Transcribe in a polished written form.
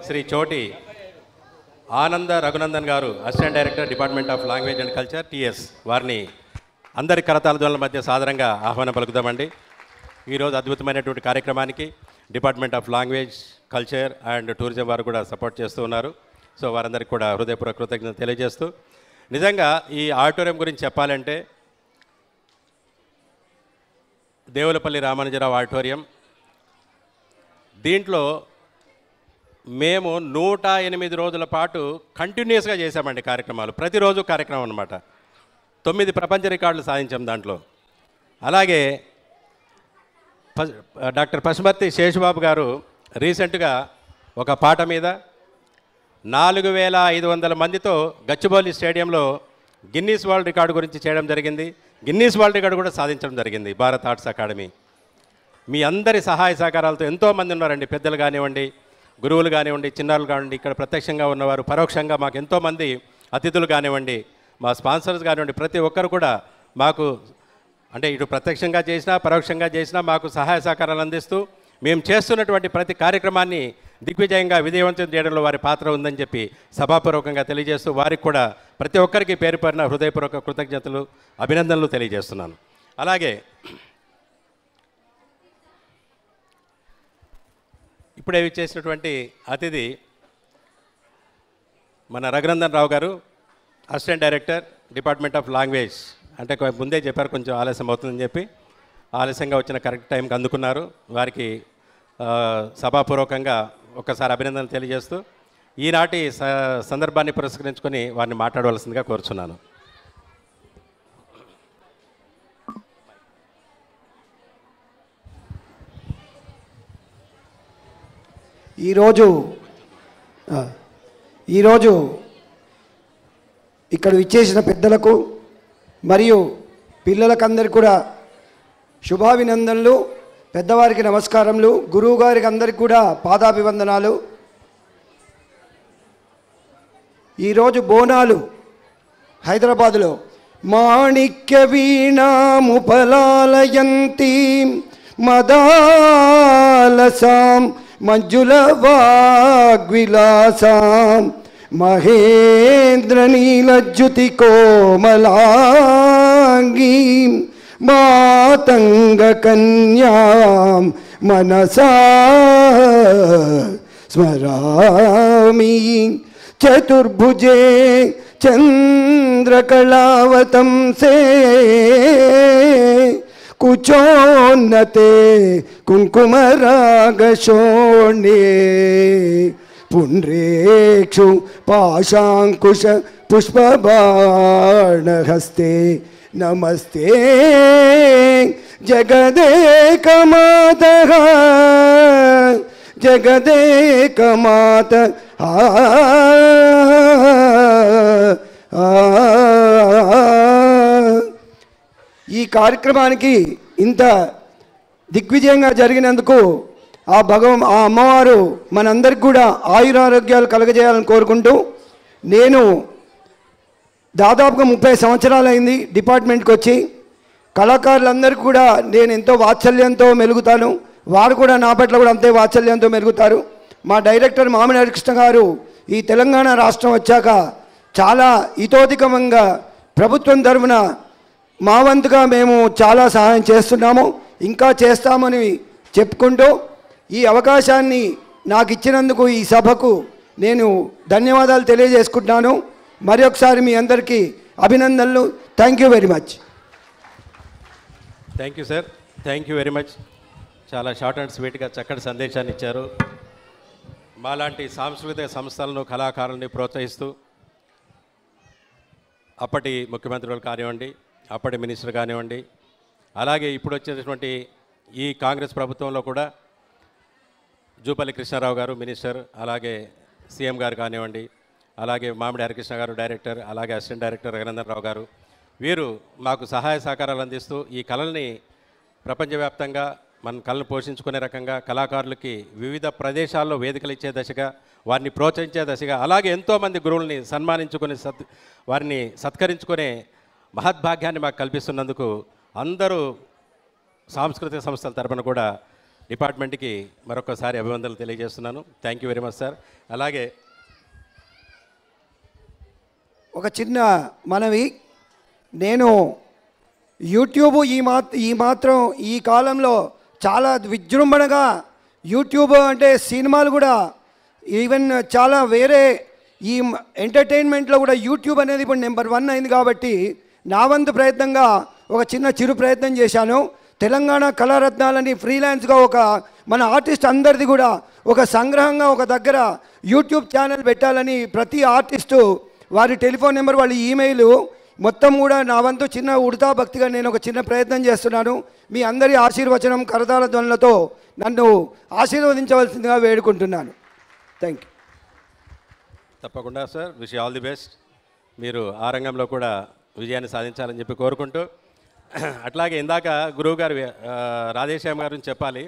శ్రీ చోటి ఆనంద రఘునందన్ గారు, assistant director, department of language and culture, TS, వారిని అందరి కరతాళ ధ్వనుల మధ్య సాదరంగా ఆహ్వానం పలుకుదామండి. ఈరోజు అద్భుతమైనటువంటి కార్యక్రమానికి department of language, culture and tourism వారు కూడా సపోర్ట్ చేస్తూ ఉన్నారు. సో వారందరికీ కూడా హృదయపూర్వక కృతజ్ఞతలు తెలియజేస్తూ, నిజంగా ఈ ఆడిటోరియం గురించి చెప్పాలంటే దేవులపల్లి రామానుజరావు ఆడిటోరియం, దీంట్లో మేము 108 రోజుల పాటు కంటిన్యూస్గా చేశామండి కార్యక్రమాలు. ప్రతిరోజు కార్యక్రమం అనమాట. 9 ప్రపంచ రికార్డులు సాధించాం దాంట్లో. అలాగే డాక్టర్ పశుమర్తి శేషుబాబు గారు రీసెంట్గా ఒక పాట మీద 4500 మందితో గచ్చిబౌలి స్టేడియంలో గిన్నీస్ వరల్డ్ రికార్డు గురించి చేయడం జరిగింది. గిన్నీస్ వరల్డ్ రికార్డు కూడా సాధించడం జరిగింది భారత్ ఆర్ట్స్ అకాడమీ. మీ అందరి సహాయ సహకారాలతో ఎంతోమంది ఉన్నారండి, పెద్దలు కానివ్వండి, గురువులు కానివ్వండి, చిన్నారులు కానివ్వండి, ఇక్కడ ప్రత్యక్షంగా ఉన్నవారు, పరోక్షంగా మాకు ఎంతోమంది అతిథులు కానివ్వండి, మా స్పాన్సర్స్ కానివ్వండి, ప్రతి ఒక్కరు కూడా మాకు అంటే ఇటు ప్రత్యక్షంగా చేసినా పరోక్షంగా చేసినా మాకు సహాయ సహకారాలు అందిస్తూ మేము చేస్తున్నటువంటి ప్రతి కార్యక్రమాన్ని దిగ్విజయంగా విజయవంతం చేయడంలో వారి పాత్ర ఉందని చెప్పి సభాపూర్వకంగా తెలియజేస్తూ, వారికి కూడా ప్రతి ఒక్కరికి పేరు పేరున హృదయపూర్వక కృతజ్ఞతలు, అభినందనలు తెలియజేస్తున్నాను. అలాగే ఇప్పుడే చేసినటువంటి అతిథి మన రఘునందన్ రావు గారు, assistant director, department of language. అంటే ముందే చెప్పారు కొంచెం ఆలస్యం అవుతుందని చెప్పి, ఆలస్యంగా వచ్చిన కరెక్ట్ టైంకి అందుకున్నారు. వారికి సభాపూర్వకంగా ఒక్కసారి అభినందనలు తెలియజేస్తూ ఈనాటి సందర్భాన్ని పురస్కరించుకొని వారిని మాట్లాడవలసిందిగా కోరుచున్నాను. ఈరోజు ఇక్కడ విచ్చేసిన పెద్దలకు మరియు పిల్లలకందరికీ కూడా శుభాభినందనలు, పెద్దవారికి నమస్కారములు, గురువు గారికి అందరికీ కూడా పాదాభివందనాలు. ఈరోజు బోనాలు హైదరాబాదులో మాణిక్య వీణాముపలాలయంతి మదాలసాం మంజుల వాగ్విలాసాం మహేంద్రనీలజ్యుతి కోమలాంగీం మాతంగ కన్యాం మనసా స్మరామి. చతుర్భుజే చంద్రకళావతంసే కుచోన్నతే కుంకుమరాగశోణ్యే పుండ్రేక్షు పాశాంకుశ పుష్పబాణహస్తే నమస్తే జగదేకమాతః జగదేకమాత. ఈ కార్యక్రమానికి ఇంత దిగ్విజయంగా జరిగినందుకు ఆ అమ్మవారు మనందరికి కూడా ఆయురారోగ్యాలు కలగజేయాలని కోరుకుంటూ, నేను దాదాపుగా 30 సంవత్సరాలు అయింది డిపార్ట్మెంట్కి వచ్చి. కళాకారులందరికీ కూడా నేను ఎంతో వాత్సల్యంతో మెలుగుతాను, వారు కూడా నా పట్ల కూడా అంతే వాత్సల్యంతో మెలుగుతారు. మా డైరెక్టర్ మామిడి హరికృష్ణ గారు ఈ తెలంగాణ రాష్ట్రం వచ్చాక చాలా ఇతోధికంగా ప్రభుత్వం తరఫున మా వంతుగా మేము చాలా సహాయం చేస్తున్నాము, ఇంకా చేస్తామని చెప్పుకుంటూ ఈ అవకాశాన్ని నాకు ఇచ్చినందుకు ఈ సభకు నేను ధన్యవాదాలు తెలియజేసుకుంటున్నాను. మరి ఒకసారి మీ అందరికీ అభినందనలు. Thank you very much. Thank you sir, thank you very much. చాలా షార్ట్ అండ్ స్వీట్గా చక్కటి సందేశాన్ని ఇచ్చారు. మాలాంటి సాంస్కృతిక సంస్థలను, కళాకారుల్ని ప్రోత్సహిస్తూ అప్పటి ముఖ్యమంత్రులు కానివ్వండి, అప్పటి మినిస్టర్ కానివ్వండి, అలాగే ఇప్పుడు వచ్చేటటువంటి ఈ కాంగ్రెస్ ప్రభుత్వంలో కూడా జూపల్లి కృష్ణారావు గారు మినిస్టర్, అలాగే సీఎం గారు కానివ్వండి, అలాగే మామిడి హరికృష్ణ గారు డైరెక్టర్, అలాగే అసిస్టెంట్ డైరెక్టర్ రఘునందన్ రావు గారు, వీరు మాకు సహాయ సహకారాలు అందిస్తూ ఈ కళల్ని ప్రపంచవ్యాప్తంగా మన కళను పోషించుకునే రకంగా కళాకారులకి వివిధ ప్రదేశాల్లో వేదికలు ఇచ్చే దశగా, వారిని ప్రోత్సహించే దశగా, అలాగే ఎంతోమంది గురువుల్ని సన్మానించుకుని వారిని సత్కరించుకునే మహద్భాగ్యాన్ని మాకు కల్పిస్తున్నందుకు అందరూ సాంస్కృతిక సంస్థల తరపున కూడా డిపార్ట్మెంట్కి మరొకసారి అభివందనలు తెలియజేస్తున్నాను. Thank you very much sir. అలాగే ఒక చిన్న మనవి, నేను యూట్యూబ్ మాత్రం ఈ కాలంలో చాలా విజృంభణగా యూట్యూబ్ అంటే సినిమాలు కూడా ఈవెన్ చాలా వేరే ఈ ఎంటర్టైన్మెంట్లో కూడా యూట్యూబ్ అనేది ఇప్పుడు నెంబర్ 1 అయింది. కాబట్టి నా వంతు ప్రయత్నంగా ఒక చిరు ప్రయత్నం చేశాను. తెలంగాణ కళారత్నాలని ఫ్రీలాన్స్గా మన ఆర్టిస్ట్ అందరిది కూడా ఒక సంగ్రహంగా ఒక దగ్గర యూట్యూబ్ ఛానల్ పెట్టాలని ప్రతి ఆర్టిస్టు వారి టెలిఫోన్ నెంబర్, వాళ్ళ ఈమెయిల్ మొత్తం కూడా నా వంతు చిన్న ఉడతా భక్తిగా నేను ఒక చిన్న ప్రయత్నం చేస్తున్నాను. మీ అందరి ఆశీర్వచనం కరతాళ ధ్వనులతో నన్ను ఆశీర్వదించవలసిందిగా వేడుకుంటున్నాను. Thank you. తప్పకుండా sir, wish all the best. మీరు ఆ రంగంలో కూడా విజయాన్ని సాధించాలని చెప్పి కోరుకుంటూ, అట్లాగే ఇందాక గురువు గారు రాధేశ్యామ్ గారిని చెప్పాలి.